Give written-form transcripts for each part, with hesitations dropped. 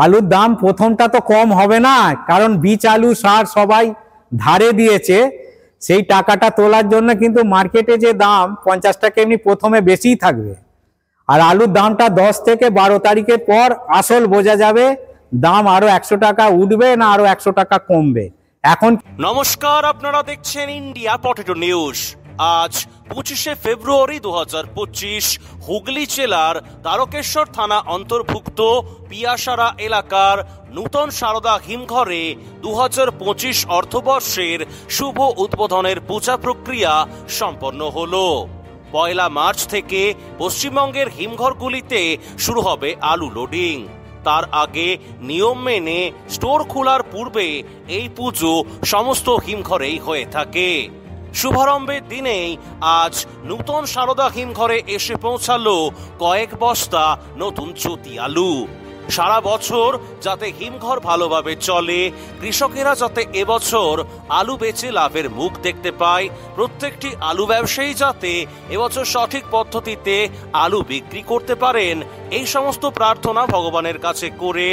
আলুর দাম প্রথমটা তো কম হবে না, কারণ বীজ আলু সার সবাই ধারে দিয়েছে, সেই টাকাটা তোলার জন্য কিন্তু মার্কেটে যে দাম 50 টাকা এমনি প্রথমে বেশিই থাকবে। আর আলুর দামটা 10 থেকে 12 তারিখের পর আসল বোঝা যাবে দাম আরো 100 টাকা উঠবে না আরো 100 টাকা কমবে। এখন নমস্কার, আপনারা দেখছেন ইন্ডিয়া পটেটো নিউজ। আজ 25শে ফেব্রুয়ারি 2025 হুগলি জেলার তারকেশ্বর থানা অন্তর্ভুক্ত পিয়াসারা এলাকার নূতন সারদা হিমঘরে 2025 অর্থবর্ষের শুভ উদ্বোধনের পূজা প্রক্রিয়া সম্পন্ন হলো। 1 মার্চ থেকে পশ্চিমবঙ্গের হিমঘরগুলিতে শুরু হবে আলু লোডিং। তার আগে নিয়ম মেনে স্টোর খোলার পূর্বে এই পুজো সমস্ত হিমঘরেই হয়ে থাকে। শুভারম্ভের দিনেই আজ নূতন সারদা হিমঘরে এসে পৌঁছালো কয়েক বস্তা নতুন জ্যোতি আলু। সারা বছর যাতে হিমঘর ভালোভাবে চলে, কৃষকেরা যাতে এবছর আলু বেচে লাভের মুখ দেখতে পায়, প্রত্যেকটি আলু ব্যবসায়ী যাতে এবছর সঠিক পদ্ধতিতে আলু বিক্রি করতে পারেন, এই সমস্ত প্রার্থনা ভগবানের কাছে করে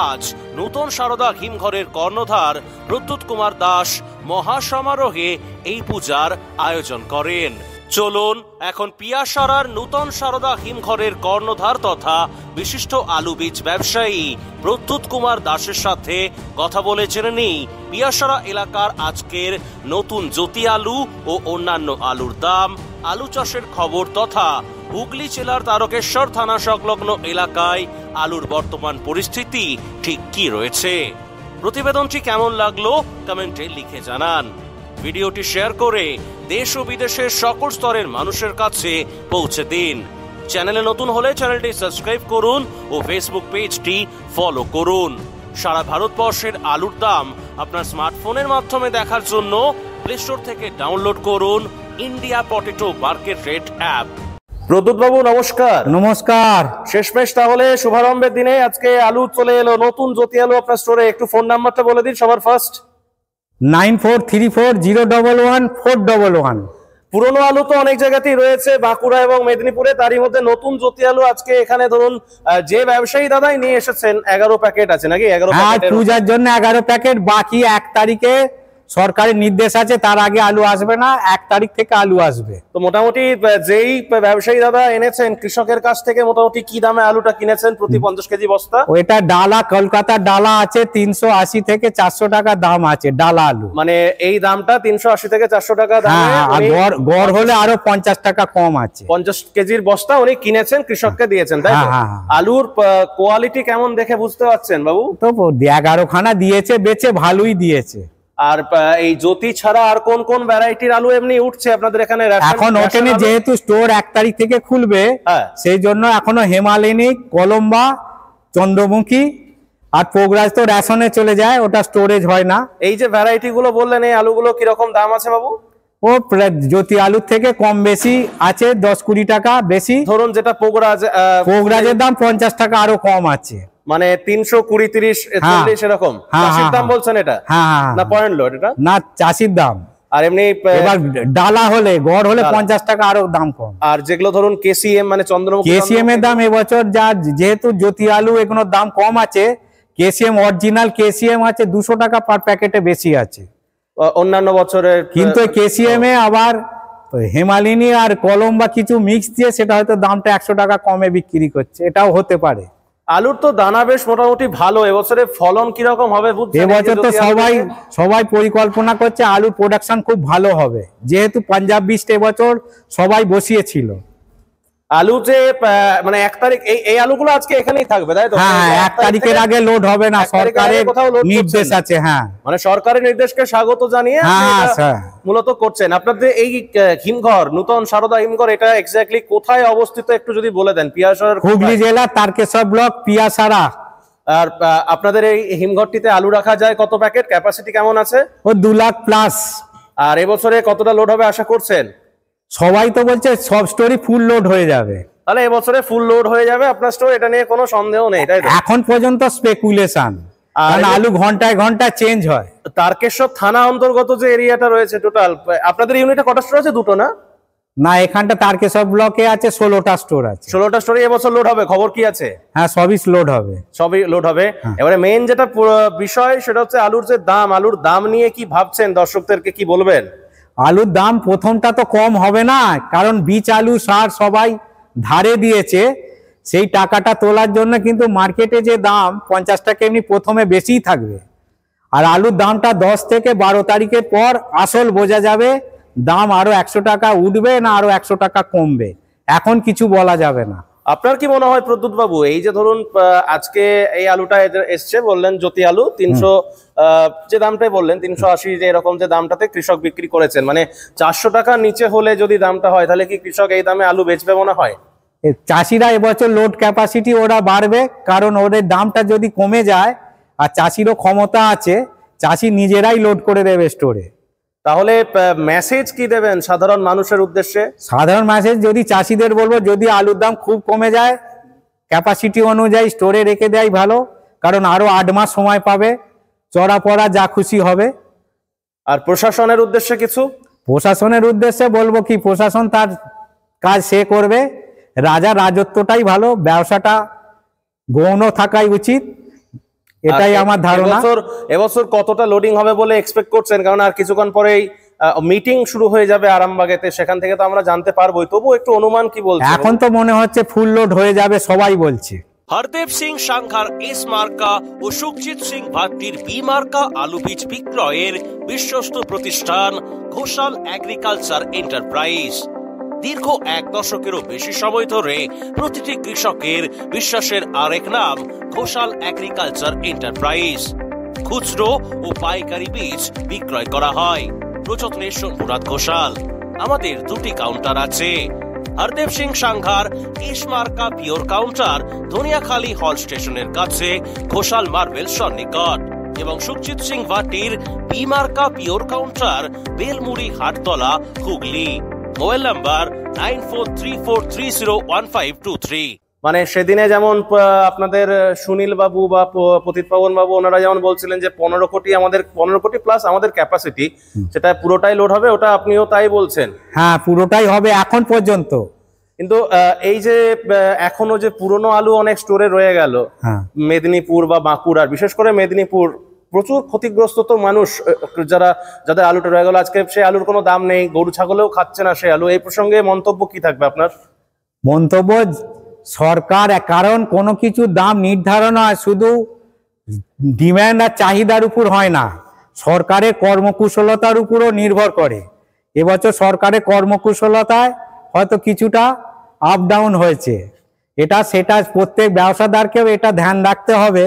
আজ নূতন সারদা হিমঘরের কর্ণধার প্রদ্যুৎ কুমার দাস মহাসমারোহে এই পূজার আয়োজন করেন। চলুন এখন পিয়াসারার নূতন সারদা হিমঘরের কর্ণধার তথা বিশিষ্ট আলু বীজ ব্যবসায়ী প্রদ্যুৎ কুমার দাসের সাথে কথা বলে জেনে নিই পিয়াসারা এলাকার আজকের নতুন জ্যোতি আলু ও অন্যান্য আলুর দাম, আলু চাষের খবর তথা হুগলি জেলার তারকেশ্বর থানা সংলগ্ন এলাকায় আলুর বর্তমান পরিস্থিতি ঠিক কি রয়েছে। প্রতিবেদনটি কেমন লাগলো কমেন্টে লিখে জানান। ভিডিওটি শেয়ার করে দেশ ও বিদেশের সকল স্তরের মানুষের কাছে পৌঁছে দিন। চ্যানেলে নতুন হলে চ্যানেলটি সাবস্ক্রাইব করুন ও ফেসবুক পেজটি ফলো করুন। সারা ভারতবর্ষের আলুর দাম আপনার স্মার্টফোনের মাধ্যমে দেখার জন্য প্লে স্টোর থেকে ডাউনলোড করুন India potato market rate app. Pradyut babu নমস্কার। নমস্কার। শেষমেশ তাহলে শুভারম্ভের দিনে আজকে আলু চলে এলো, নতুন জ্যোতি আলু আপনার স্টোরে। একটু ফোন নাম্বারটা বলে দিন সবার ফার্স্ট। 9434011411। পুরনো আলু তো অনেক জায়গাতেই রয়েছে, বাঁকুড়া এবং মেদিনীপুরে, তারই মধ্যে নতুন জ্যোতি আলু আজকে এখানে ধরুন যে ব্যবসায়ী দাদাই নিয়ে এসেছেন 11 প্যাকেট আছে নাকি? 11 প্যাকেট পূজার জন্য 11 প্যাকেট, বাকি 1 তারিখে সরকারের নির্দেশ আছে, তার আগে আলু আসবে না, 1 তারিখ থেকে আলু আসবে। তো মোটামুটি যেই ব্যবসায়ী দাদা এনেছেন কৃষকের কাছ থেকে মোটামুটি কি দামে আলুটা কিনেছেন প্রতি 50 কেজি বস্তা? ওইটা ডালা, কলকাতার ডালা আছে 380 থেকে 400 টাকা দাম আছে ডালা আলু। মানে এই দামটা 380 থেকে 400 টাকা দামে, আর গড় হলে আরো 50 টাকা কম আছে। 50 কেজির বস্তা উনি কিনেছেন, কৃষককে দিয়েছেন, তাই তো? আলুর কোয়ালিটি কেমন দেখে বুঝতে পারছেন বাবু? তো 11 খানা দিয়েছে, বেচে ভালোই দিয়েছে। আর এই জ্যোতি ছাড়া আর কোন কোন ভ্যারাইটির আলু এমনি উঠছে আপনাদের এখানে? এখন ওখানে যেহেতু স্টোর 1 তারিখ থেকে খুলবে, সেই জন্য এখনো হিমালয়নিক, কলম্বা, চন্দ্রমুখী আর পোগরাজ তো রেশনে চলে যায়, ওটা স্টোরেজ হয় না। এই যে ভ্যারাইটি গুলো বললেন, এই আলুগুলো কিরকম দাম আছে বাবু? ও জ্যোতি আলুর থেকে কম বেশি আছে, 10-20 টাকা বেশি। ধরুন যেটা পোগরাজের দাম 50 টাকা আরো কম আছে, মানে 320, 30, 40 এরকম। চাষির দাম বলছেন এটা না পয়েন্ট লোড? এটা না, চাষির দাম। আর এমনি এবার ডালা হলে, গড় হলে 50 টাকা আরো দাম কম। আর যেগুলো ধরুন কেসিএম মানে চন্দ্রমুখী, কেসিএম এর দাম এবছর যেহেতু জ্যোতি আলু এগুলোর দাম কম আছে, কেসিএম অরিজিনাল কেসিএম আছে 200 টাকা পার প্যাকেটে বেশি আছে অন্যান্য বছরের। কিন্তু কেসিএম এ আবার হিমালয়নি আর কলম্বা কিছু মিক্স দিয়ে সেটা হয়তো দামটা 100 টাকা কমে বিক্রি করছে, setaও হতে পারে। আলুর তো দানা বেশ মোটামুটি ভালো, এবছরে ফলন কিরকম হবে বুঝছেন? এবছর তো সবাই পরিকল্পনা করছে আলুর প্রোডাকশন খুব ভালো হবে, যেহেতু পাঞ্জাব বীজ এবছর সবাই বসিয়েছিল। আলু যে মানে 1 তারিখ এই আলুগুলো আজকে এখানেই থাকবে, তাই তো? হ্যাঁ, 1 তারিখের আগে লোড হবে না, সরকারের নির্দেশ আছে। হ্যাঁ, মানে সরকারের নির্দেশকে স্বাগত জানিয়ে মূলত করছেন। আপনাদের এই হিমঘর, নূতন সারদা হিমঘর, এটা এক্স্যাক্টলি কোথায় অবস্থিত একটু যদি বলে দেন? পিয়াসারার হুগলি জেলা তারকেশ্বর ব্লক, পিয়াসারা। আর আপনাদের এই হিমঘরটিতে আলু রাখা যায় কত প্যাকেট? ক্যাপাসিটি কেমন আছে? ও 2 লাখ প্লাস। আর এবছরে কতটা লোড হবে আশা করছেন? সবাই তো বলছে সব স্টোরি ফুল লোড হয়ে যাবে। তাহলে এবছরে ফুল লোড হয়ে যাবে আপনার স্টোর, এটা নিয়ে কোনো সন্দেহ নেই, তাই তো? এখন পর্যন্ত স্পেকুলেশন, আর আলু ঘন্টায় ঘন্টায় চেঞ্জ হয়। তারকেশ্বর থানা অন্তর্গত যে এরিয়াটা রয়েছে টোটাল, আপনাদের ইউনিটে কটা স্টোর আছে? 2টো না? না, এখানটা তারকেশ্বর ব্লকে আছে 16টা স্টোর আছে। 16টা স্টোরে এবছর লোড হবে, খবর কি আছে? হ্যাঁ, সবই লোড হবে। সবই লোড হবে। এবারে মেইন যেটা বিষয় সেটা হচ্ছে আলুর যে দাম, আলুর দাম নিয়ে কি ভাবছেন, দর্শকদেরকে কি বলবেন? আলুর দাম প্রথমটা তো কম হবে না, কারণ বীজ আলু সার সবাই ধারে দিয়েছে। সেই টাকাটা তোলার জন্য কিন্তু মার্কেটে যে দাম 50 টাকা এমনি প্রথমে বেশিই থাকবে। আর আলুর দামটা 10 থেকে 12 তারিখের পর আসল বোঝা যাবে দাম আরো 100 টাকা উঠবে না আরো 100 টাকা কমবে, এখন কিছু বলা যাবে না। আপনার কি মনে হয় প্রদ্যুৎ বাবু, এই যে ধরুন আজকে এই আলুটা এসছে, বললেন জ্যোতি আলু 300 যে দামটাই বললেন 380, যে এরকম যে দামটাতে কৃষক বিক্রি করেছেন, মানে 400 টাকার নিচে হলে যদি দামটা হয় তাহলে কি কৃষক এই দামে আলু বেচবে মনে হয়? চাষিরা এবছর লোড ক্যাপাসিটি ওরা বাড়বে, কারণ ওদের দামটা যদি কমে যায় আর চাষিরও ক্ষমতা আছে, চাষি নিজেরাই লোড করে দেবে স্টোরে। তাহলে মেসেজ কি দেবেন সাধারণ মানুষের উদ্দেশ্যে? সাধারণ মেসেজ যদি চাষিদের বলবো, যদি আলুর দাম খুব কমে যায় ক্যাপাসিটি অনুযায়ী স্টোরে রেখে দেয় ভালো, কারণ আরো 8 মাস সময় পাবে, চড়া পড়া যা খুশি হবে। আর প্রশাসনের উদ্দেশ্যে কিছু? প্রশাসনের উদ্দেশ্যে বলবো কি, প্রশাসন তার কাজ সে করবে, রাজা রাজত্বটাই ভালো, ব্যবসাটা গৌণ থাকাই উচিত, এটাই আমার ধারণা। এবছর কতটা লোডিং হবে বলে এক্সপেক্ট করছেন? কারণ আর কিছুক্ষণ পরেই মিটিং শুরু হয়ে যাবে আরামবাগেতে, সেখান থেকে তো আমরা জানতে পারবোই, তবু একটু অনুমান কি বলছেন? এখন তো মনে হচ্ছে ফুল লোড হয়ে যাবে, সবাই বলছে। হরদেব সিং সাংঘার এস মার্কা ও সুখজিৎ সিং ভাট্টির বি মার্কা আলু বীজ বিক্রয়ের বিশ্বস্ত প্রতিষ্ঠান ঘোষাল এগ্রিকালচার এন্টারপ্রাইজ। দীর্ঘ 1 দশকেরও বেশি সময় ধরে প্রতিটি কৃষকের বিশ্বাসের আরেক নাম ঘোষাল এগ্রিকালচার এন্টারপ্রাইজ। খুচরো ও পাইকারি বীজ বিক্রয় করা হয়। প্রযত্নে শম্ভুনাথ ঘোষাল। আমাদের 2টি কাউন্টার আছে। হরদেব সিং সাংঘার এস মার্কা পিওর কাউন্টার ধনিয়াখালী হল স্টেশনের কাছে ঘোষাল মার্বেল সন্নিকট, এবং সুখজিৎ সিং ভাটির বি মার্কা pure counter Belmuri Hattala Hooghly. Mobile number 9434301523। মানে সেদিনে যেমন আপনাদের সুনীল বাবু বা পতিত পাবন বাবু ওনারা যেমন বলছিলেন যে 15 কোটি আমাদের 15 কোটি প্লাস আমাদের ক্যাপাসিটি, সেটা পুরোটাই লোড হবে, ওটা আপনিও তাই বলছেন? হ্যাঁ, পুরোটাই হবে এখন পর্যন্ত। কিন্তু এই যে এখনো যে পুরনো আলু অনেক স্টোরে রয়ে গেল, মেদিনীপুর বা বাঁকুড়ার, বিশেষ করে মেদিনীপুর প্রচুর ক্ষতিগ্রস্ত তো মানুষ, যাদের আলুটা রয়ে গেল, আজকে সেই আলুর কোনো দাম নেই, গরু ছাগলেও খাচ্ছে না সেই আলু। এই প্রসঙ্গে মন্তব্য কি থাকবে আপনার? মন্তব্য, সরকার, কারণ কোনো কিছু দাম নির্ধারণ হয় শুধু ডিম্যান্ড আর চাহিদার উপর হয় না, সরকারের কর্মকুশলতার উপরও নির্ভর করে। এবছর সরকারের কর্মকুশলতায় হয়তো কিছুটা আপ ডাউন হয়েছে, সেটা প্রত্যেক ব্যবসাদারকেও এটা ধ্যান রাখতে হবে।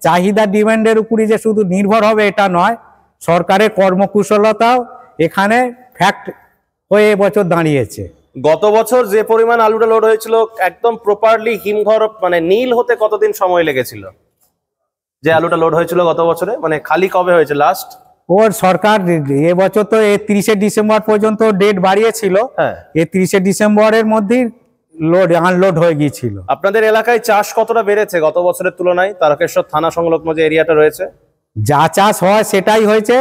চাহিদা ডিমান্ডের উপরই যে শুধু নির্ভর হবে এটা নয়, সরকারের কর্মকুশলতাও এখানে ফ্যাক্ট হয়ে এবছর দাঁড়িয়েছে। গত বছর যে পরিমাণ আলুটা লোড হয়েছিল একদম প্রপারলি হিমঘর মানে নীল হতে কতদিন সময় লেগেছিল? যে আলুটা লোড হয়েছিল গত বছরে, মানে খালি কবে হয়েছে লাস্ট? ওর সরকার এবছর তো 30শে ডিসেম্বর পর্যন্ত ডেট বাড়িয়েছিল, 30শে ডিসেম্বরের মধ্যেই লোড আনলোড হয়ে গিয়েছিল। আপনাদের এলাকায় চাষ কতটা বেড়েছে গত বছরের তুলনায়? তারকেশ্বর থানা সংলগ্ন যে এরিয়াটা রয়েছে, যা চাষ হয় সেটাই হয়েছে,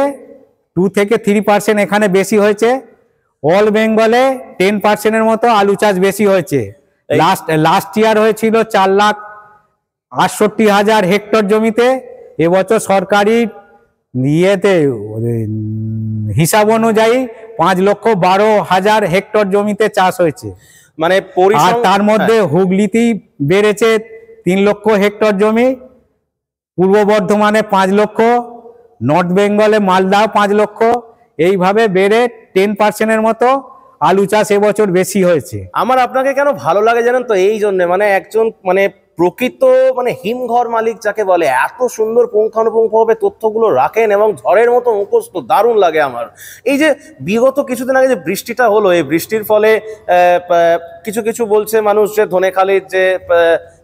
2 থেকে 3% এখানে বেশি হয়েছে। অল বেঙ্গলে 10%-এর মতো আলু চাষ বেশি হয়েছে। লাস্ট ইয়ার হয়েছিল 4,68,000 হেক্টর জমিতে, এবছর সরকারি হিসাব অনুযায়ী 5,12,000 হেক্টর জমিতে চাষ হয়েছে। মানে আর তার মধ্যে হুগলিতেই বেড়েছে 3 লক্ষ হেক্টর জমি, পূর্ব বর্ধমানে 5 লক্ষ, নর্থ বেঙ্গলে মালদা 5 লক্ষ, এইভাবে বেড়ে 10%-এর মতো আলু চাষ এবছর বেশি হয়েছে। আমার আপনাকে কেন ভালো লাগে জানেন তো? এই জন্য, মানে একজন মানে প্রকৃত মানে হিমঘর মালিক যাকে বলে, এত সুন্দর পুঙ্খানুপুঙ্খভাবে তথ্যগুলো রাখেন এবং ঝড়ের মতো মুখস্থ, দারুণ লাগে আমার। এই যে বিগত কিছুদিন আগে যে বৃষ্টিটা হলো, এই বৃষ্টির ফলে কিছু কিছু বলছে মানুষ যে ধনেখালির যে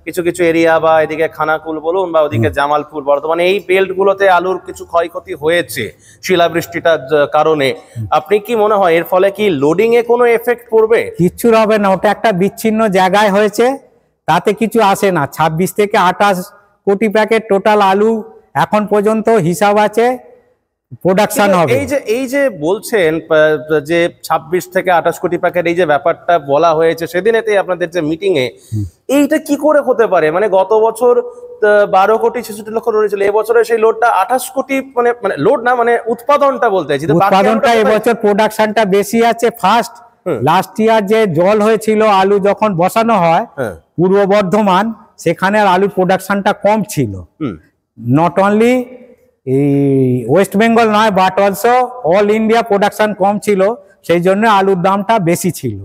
কিছু কিছু এরিয়া বা এদিকে খানাকুল বলুন বা ওদিকে জামালপুর, বর্তমানে এই বেল্ট গুলোতে আলুর কিছু ক্ষয়ক্ষতি হয়েছে শিলাবৃষ্টিটার কারণে। আপনি কি মনে হয় এর ফলে কি লোডিং এ কোনো এফেক্ট পড়বে? কিচ্ছু হবে না, ওটা একটা বিচ্ছিন্ন জায়গায় হয়েছে, তাতে কিছু আসে না। 26 থেকে 28 কোটি প্যাকেট টোটাল আলু এখন পর্যন্ত হিসাব আছে, প্রোডাকশন হবে। এই যে বলছেন যে 26 থেকে 28 কোটি প্যাকেট, এই যে ব্যাপারটা বলা হয়েছে সেদিনেতেই আপনাদের যে মিটিং এ, এইটা কি করে হতে পারে? মানে গত বছর 12 কোটি 66 লক্ষ লোড ছিল, এবছরে সেই লোডটা 28 কোটি, মানে মানে লোড না, মানে উৎপাদনটা বলতে চাইছি। উৎপাদনটা এবছর প্রোডাকশনটা বেশি আছে। ফার্স্ট লাস্ট ইয়ার যে জল হয়েছিল আলু যখন বসানো হয় পূর্ব বর্ধমান, সেখানে আলুর প্রোডাকশনটা কম ছিল। নট অনলি এই ওয়েস্ট বেঙ্গল নয়, but also all India production কম ছিল, সেই জন্য আলুর দামটা বেশি ছিল।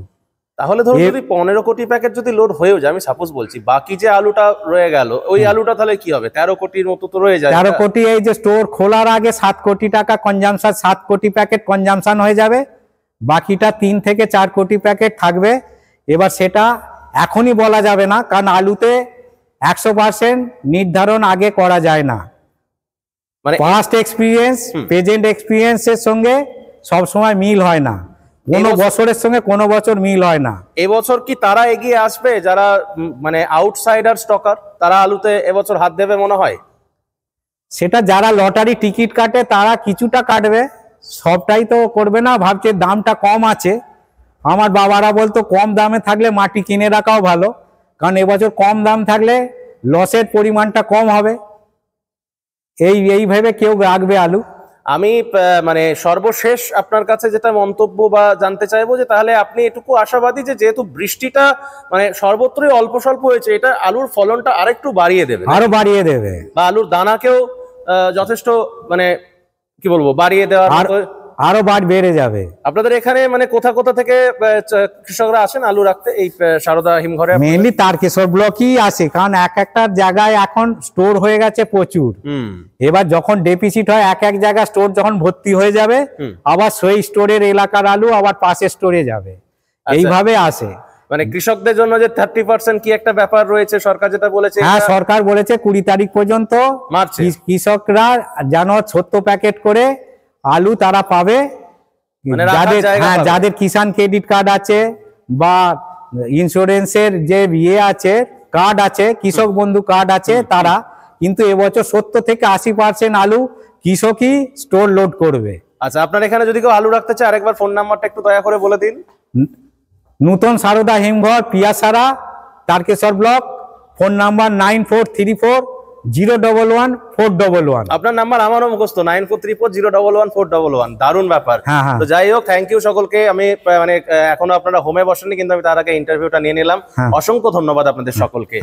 তাহলে ধরুন যদি 15 কোটি প্যাকেট যদি লোড হয়েও যায়, আমি সাপোজ বলছি, বাকি যে আলুটা রয়ে গেল, ওই আলুটা তাহলে কি হবে? 13 কোটির মতো তো রয়ে যায়। 13 কোটি, এই যে স্টোর খোলার আগে 7 কোটি টাকা কনজামশন, 7 কোটি প্যাকেট কনজামশন হয়ে যাবে, বাকিটা 3 থেকে 4 কোটি প্যাকেট থাকবে। এবার সেটা এখনই বলা যাবে না, কারণ আলুতে 100% নির্ধারণ আগে করা যায় না। মানে পাস্ট এক্সপিরিয়েন্স প্রেজেন্ট এক্সপিরিয়েন্সের সঙ্গে সব সময় মিল হয় না, কোনো বছরের সঙ্গে কোনো বছর মিল হয় না। এবছর কি তারা এগিয়ে আসবে যারা মানে আউটসাইডার স্টকার, তারা আলুতে এবছর হাত দেবে মনে হয়? সেটা যারা লটারি টিকিট কাটে তারা কিছুটা কাটবে, সবটাই তো করবে না। ভাবছে দামটা কম আছে, আমার বাবারা বলতো কম দামে থাকলে মাটি কিনে রাখাও ভালো, কারণ এবছর কম দাম থাকলে লসের পরিমাণটা কম হবে, এই ভেবে কেউ রাখবে আলু। আমি মানে সর্বশেষ আপনার কাছে যেটা মন্তব্য বা জানতে চাইবো, যে তাহলে আপনি এটুকু আশাবাদী যে যেহেতু বৃষ্টিটা মানে সর্বত্রই অল্প স্বল্প হয়েছে, এটা আলুর ফলনটা আরেকটু বাড়িয়ে দেবে, আরো বাড়িয়ে দেবে, বা আলুর দানাকেও যথেষ্ট মানে কি বলবো বাড়িয়ে দেওয়ার আরো বেড়ে যাবে। আপনাদের এখানে মানে কোথা কোথা থেকে কৃষকরা আসেন আলু রাখতে এই সারদা হিমঘরে? মেইনলি তারকেশ্বর ব্লকই আসে, কারণ এক একটা জায়গায় এখন স্টোর হয়ে গেছে প্রচুর। এবার যখন ডেফিসিট হয় এক এক জায়গায় স্টোর যখন ভর্তি হয়ে যাবে, আবার সেই স্টোরের এলাকার আলু আবার পাশে স্টোরে যাবে, এইভাবে আসে। মানে কৃষকদের জন্য যে 30% কি একটা ব্যাপার রয়েছে, সরকার যেটা বলেছে? হ্যাঁ, সরকার বলেছে 20 তারিখ পর্যন্ত কৃষকরা যেন 70 প্যাকেট করে আলু তারা পাবে। যাদের কিষাণ ক্রেডিট কার্ড আছে বা ইন্স্যুরেন্সের যে আছে কার্ড আছে, কৃষক বন্ধু কার্ড আছে, তারা কিন্তু এবছর 70 থেকে 80% আলু কৃষকই স্টোর লোড করবে। আচ্ছা, আপনার এখানে যদি কেউ আলু রাখতে চায় আরেকবার ফোন নাম্বারটা একটু দয়া করে বলে দিন। নূতন সারদা হিমঘর, পিয়াসারা, তারকেশ্বর ব্লক। Phone number 9434011411। আপনার নাম্বার আমারও মুখস্থ, 9434011411। দারুণ ব্যাপার। তো যাই হোক, থ্যাংক ইউ সকলকে। আমি মানে এখনো আপনারা হোমে বসেননি, কিন্তু আমি তার আগে ইন্টারভিউটা নিয়ে নিলাম। অসংখ্য ধন্যবাদ আপনাদের সকলকে।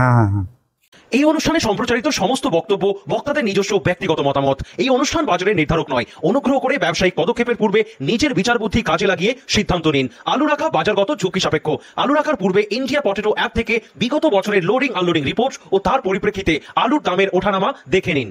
এই অনুষ্ঠানে সম্প্রচারিত সমস্ত বক্তব্য বক্তাদের নিজস্ব ব্যক্তিগত মতামত। এই অনুষ্ঠান বাজারের নির্ধারক নয়। অনুগ্রহ করে ব্যবসায়িক পদক্ষেপের পূর্বে নিজের বিচার বুদ্ধি কাজে লাগিয়ে সিদ্ধান্ত নিন। আলু রাখা বাজারগত ঝুঁকি সাপেক্ষ। আলু রাখার পূর্বে ইন্ডিয়া পটেটো অ্যাপ থেকে বিগত বছরের লোডিং আনলোডিং রিপোর্ট ও তার পরিপ্রেক্ষিতে আলুর দামের ওঠানামা দেখে নিন।